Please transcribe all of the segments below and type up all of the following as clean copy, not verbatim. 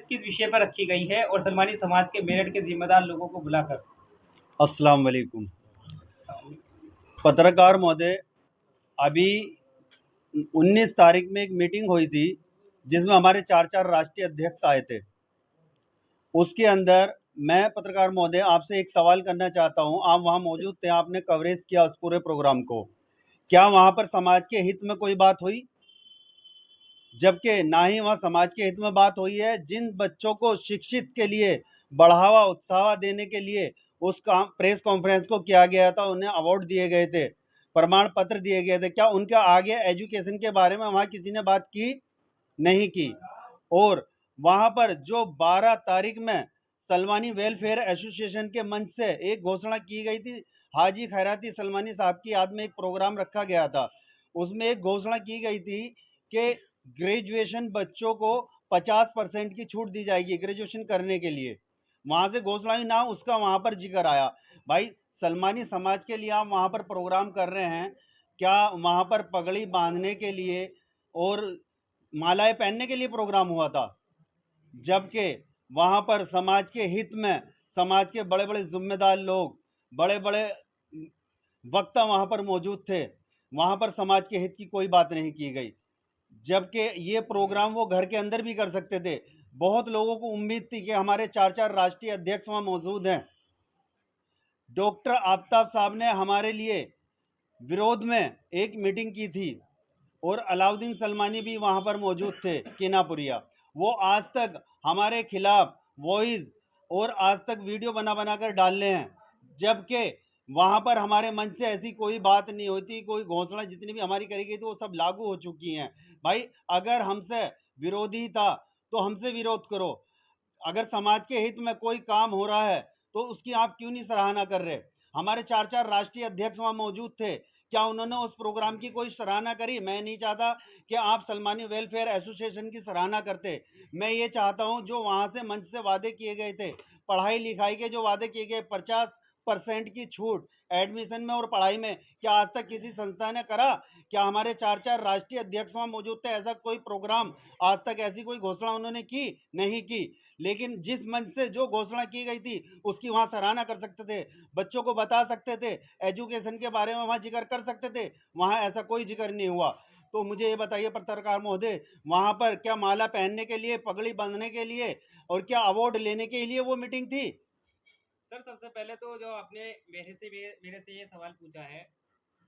किस विषय पर रखी गई है और सलमानी समाज के मेरठ के जिम्मेदार लोगों को बुलाकर। अस्सलाम वालेकुम। पत्रकार महोदय, अभी 19 तारीख में एक मीटिंग हुई थी जिसमें हमारे चार चार राष्ट्रीय अध्यक्ष आए थे। उसके अंदर मैं पत्रकार महोदय आपसे एक सवाल करना चाहता हूं। आप वहां मौजूद थे, आपने कवरेज किया उस पूरे प्रोग्राम को। क्या वहां पर समाज के हित में कोई बात हुई? जबकि ना ही वहाँ समाज के हित में बात हुई है। जिन बच्चों को शिक्षित के लिए बढ़ावा उत्साह देने के लिए उस प्रेस कॉन्फ्रेंस को किया गया था, उन्हें अवार्ड दिए गए थे, प्रमाण पत्र दिए गए थे, क्या उनके आगे एजुकेशन के बारे में वहाँ किसी ने बात की? नहीं की। और वहाँ पर जो 12 तारीख में सलमानी वेलफेयर एसोसिएशन के मंच से एक घोषणा की गई थी, हाजी खैराती सलमानी साहब की याद में एक प्रोग्राम रखा गया था। उसमें एक घोषणा की गई थी कि ग्रेजुएशन बच्चों को 50% की छूट दी जाएगी ग्रेजुएशन करने के लिए। वहां से घोषणा ही ना, उसका वहां पर जिक्र आया। भाई, सलमानी समाज के लिए आप वहां पर प्रोग्राम कर रहे हैं, क्या वहां पर पगड़ी बांधने के लिए और मालाएं पहनने के लिए प्रोग्राम हुआ था? जबकि वहां पर समाज के हित में समाज के बड़े बड़े जिम्मेदार लोग, बड़े बड़े वक्ता वहां पर मौजूद थे। वहां पर समाज के हित की कोई बात नहीं की गई। जबकि ये प्रोग्राम वो घर के अंदर भी कर सकते थे। बहुत लोगों को उम्मीद थी कि हमारे चार चार राष्ट्रीय अध्यक्ष वहां मौजूद हैं। डॉक्टर आफ्ताब साहब ने हमारे लिए विरोध में एक मीटिंग की थी और अलाउद्दीन सलमानी भी वहां पर मौजूद थे, किनापुरिया। वो आज तक हमारे खिलाफ वॉइस और आज तक वीडियो बना बना कर डाल रहे हैं। जबकि वहां पर हमारे मन से ऐसी कोई बात नहीं होती, कोई घोषणा जितनी भी हमारी करी गई थी वो सब लागू हो चुकी हैं। भाई, अगर हमसे विरोधी था तो हमसे विरोध करो। अगर समाज के हित में कोई काम हो रहा है तो उसकी आप क्यों नहीं सराहना कर रहे? हमारे चार चार राष्ट्रीय अध्यक्ष वहां मौजूद थे, क्या उन्होंने उस प्रोग्राम की कोई सराहना करी? मैं नहीं चाहता कि आप सलमानी वेलफेयर एसोसिएशन की सराहना करते। मैं ये चाहता हूं जो वहां से मंच से वादे किए गए थे, पढ़ाई लिखाई के जो वादे किए गए, 50% की छूट एडमिशन में और पढ़ाई में, क्या आज तक किसी संस्था ने करा? क्या हमारे चार चार राष्ट्रीय अध्यक्ष वहां मौजूद थे? ऐसा कोई प्रोग्राम आज तक, ऐसी कोई घोषणा उन्होंने की? नहीं की। लेकिन जिस मंच से जो घोषणा की गई थी उसकी वहां सराहना कर सकते थे, बच्चों को बता सकते थे, एजुकेशन के बारे में वहां जिक्र कर सकते थे। वहां ऐसा कोई जिक्र नहीं हुआ। तो मुझे ये बताइए पत्रकार महोदय, वहां पर क्या माला पहनने के लिए, पगड़ी बांधने के लिए और क्या अवार्ड लेने के लिए वो मीटिंग थी? सर, सबसे पहले तो जो आपने मेरे से ये सवाल पूछा है,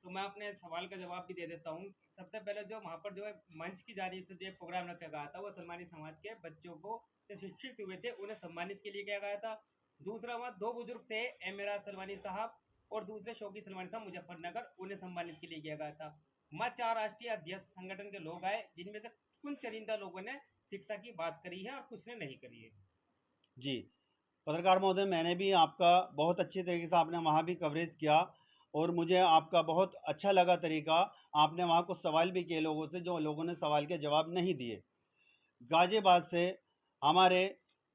तो मैं अपने सवाल का जवाब भी दे देता हूँ। सबसे पहले जो वहाँ पर जो है मंच की जानिब से जो प्रोग्राम रखा गया था वो सलमानी समाज के बच्चों को जो शिक्षित हुए थे उन्हें सम्मानित के लिए किया गया था। दूसरा, वहाँ दो बुजुर्ग थे, एमेराज सलमानी साहब और दूसरे शौकी सलमानी साहब मुजफ्फरनगर, उन्हें सम्मानित के लिए किया गया था। वहाँ चार राष्ट्रीय अध्यक्ष संगठन के लोग आए जिनमें से कुछ चुनिंदा लोगों ने शिक्षा की बात करी है और कुछ ने नहीं करी है। जी, पत्रकार महोदय, मैंने भी आपका बहुत अच्छे तरीके से आपने वहाँ भी कवरेज किया और मुझे आपका बहुत अच्छा लगा तरीका। आपने वहाँ कुछ सवाल भी किए लोगों से, जो लोगों ने सवाल के जवाब नहीं दिए। गाजियाबाद से हमारे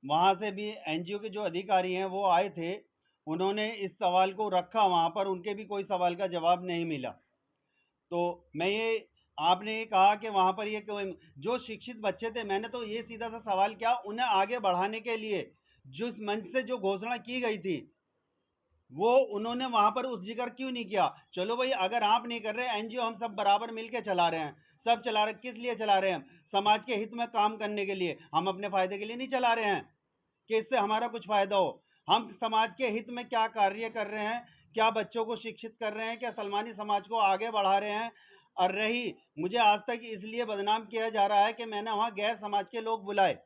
वहाँ से भी एनजीओ के जो अधिकारी हैं वो आए थे, उन्होंने इस सवाल को रखा वहाँ पर, उनके भी कोई सवाल का जवाब नहीं मिला। तो मैं ये, आपने ये कहा कि वहाँ पर ये जो शिक्षित बच्चे थे, मैंने तो ये सीधा सा सवाल किया, उन्हें आगे बढ़ाने के लिए जिस मंच से जो घोषणा की गई थी वो उन्होंने वहां पर उस जिक्र क्यों नहीं किया? चलो भाई, अगर आप नहीं कर रहे, एनजीओ हम सब बराबर मिलके चला रहे हैं, सब चला रहे, किस लिए चला रहे हैं? समाज के हित में काम करने के लिए। हम अपने फायदे के लिए नहीं चला रहे हैं कि इससे हमारा कुछ फायदा हो। हम समाज के हित में क्या कार्य कर रहे हैं, क्या बच्चों को शिक्षित कर रहे हैं, क्या सलमानी समाज को आगे बढ़ा रहे हैं? और रही, मुझे आज तक इसलिए बदनाम किया जा रहा है कि मैंने वहाँ गैर समाज के लोग बुलाए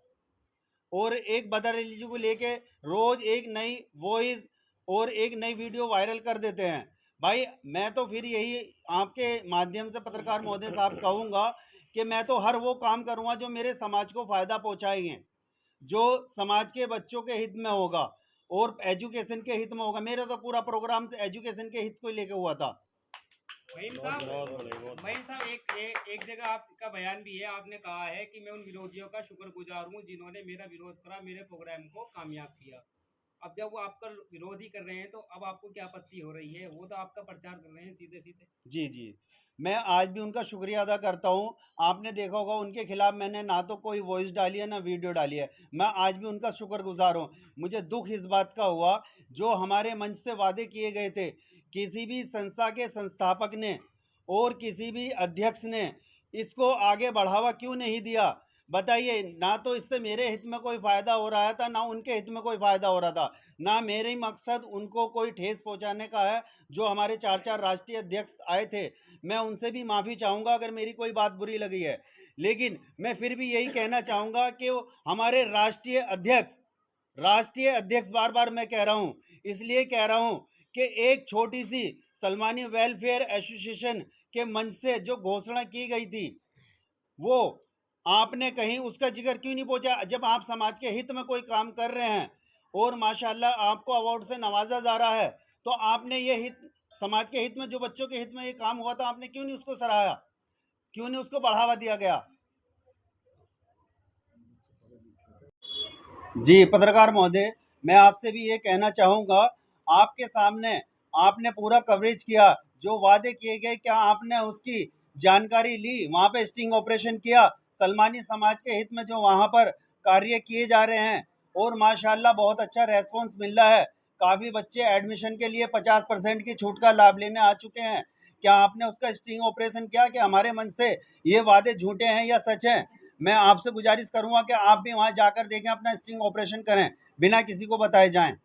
और एक बदर को लेके रोज एक नई वॉइस और एक नई वीडियो वायरल कर देते हैं। भाई, मैं तो फिर यही आपके माध्यम से पत्रकार महोदय साहब कहूँगा कि मैं तो हर वो काम करूँगा जो मेरे समाज को फ़ायदा पहुँचाएंगे, जो समाज के बच्चों के हित में होगा और एजुकेशन के हित में होगा। मेरा तो पूरा प्रोग्राम एजुकेशन के हित को लेके हुआ था। महीम साहब, एक जगह आपका बयान भी है, आपने कहा है कि मैं उन विरोधियों का शुक्रगुजार हूँ जिन्होंने मेरा विरोध करा, मेरे प्रोग्राम को कामयाब किया। अब जब वो आपका विरोध ही कर रहे हैं तो अब आपको क्या आपत्ति हो रही है? वो तो आपका प्रचार कर रहे हैं सीधे-सीधे। जी जी, मैं आज भी उनका शुक्रिया अदा करता हूँ। आपने देखा होगा उनके खिलाफ मैंने ना तो कोई वॉइस डाली है ना वीडियो डाली है। मैं आज भी उनका शुक्रगुजार हूँ। मुझे दुख इस बात का हुआ, जो हमारे मंच से वादे किए गए थे, किसी भी संस्था के संस्थापक ने और किसी भी अध्यक्ष ने इसको आगे बढ़ावा क्यों नहीं दिया? बताइए। ना तो इससे मेरे हित में कोई फ़ायदा हो रहा था, ना उनके हित में कोई फ़ायदा हो रहा था। ना मेरे मकसद उनको कोई ठेस पहुंचाने का है। जो हमारे 4 राष्ट्रीय अध्यक्ष आए थे, मैं उनसे भी माफ़ी चाहूँगा अगर मेरी कोई बात बुरी लगी है। लेकिन मैं फिर भी यही कहना चाहूँगा कि वो हमारे राष्ट्रीय अध्यक्ष बार बार मैं कह रहा हूँ, इसलिए कह रहा हूँ कि एक छोटी सी सलमानी वेलफेयर एसोसिएशन के मंच से जो घोषणा की गई थी, वो आपने कहीं उसका जिक्र क्यों नहीं पहुंचा? जब आप समाज के हित में कोई काम कर रहे हैं और माशाल्लाह आपको अवार्ड से नवाजा जा रहा है, तो आपने ये हित, समाज के हित में, जो बच्चों के हित में ये काम हुआ था, आपने क्यों नहीं उसको सराहा? क्यों नहीं उसको बढ़ावा दिया गया? जी पत्रकार महोदय, मैं आपसे भी ये कहना चाहूँगा, आपके सामने आपने पूरा कवरेज किया, जो वादे किए गए क्या आपने उसकी जानकारी ली? वहाँ पे स्टिंग ऑपरेशन किया, सलमानी समाज के हित में जो वहाँ पर कार्य किए जा रहे हैं, और माशाल्लाह बहुत अच्छा रेस्पॉन्स मिल रहा है। काफ़ी बच्चे एडमिशन के लिए 50% की छूट का लाभ लेने आ चुके हैं। क्या आपने उसका स्टिंग ऑपरेशन किया कि हमारे मन से ये वादे झूठे हैं या सच हैं? मैं आपसे गुजारिश करूंगा कि आप भी वहां जाकर देखें, अपना स्टिंग ऑपरेशन करें, बिना किसी को बताए जाएं।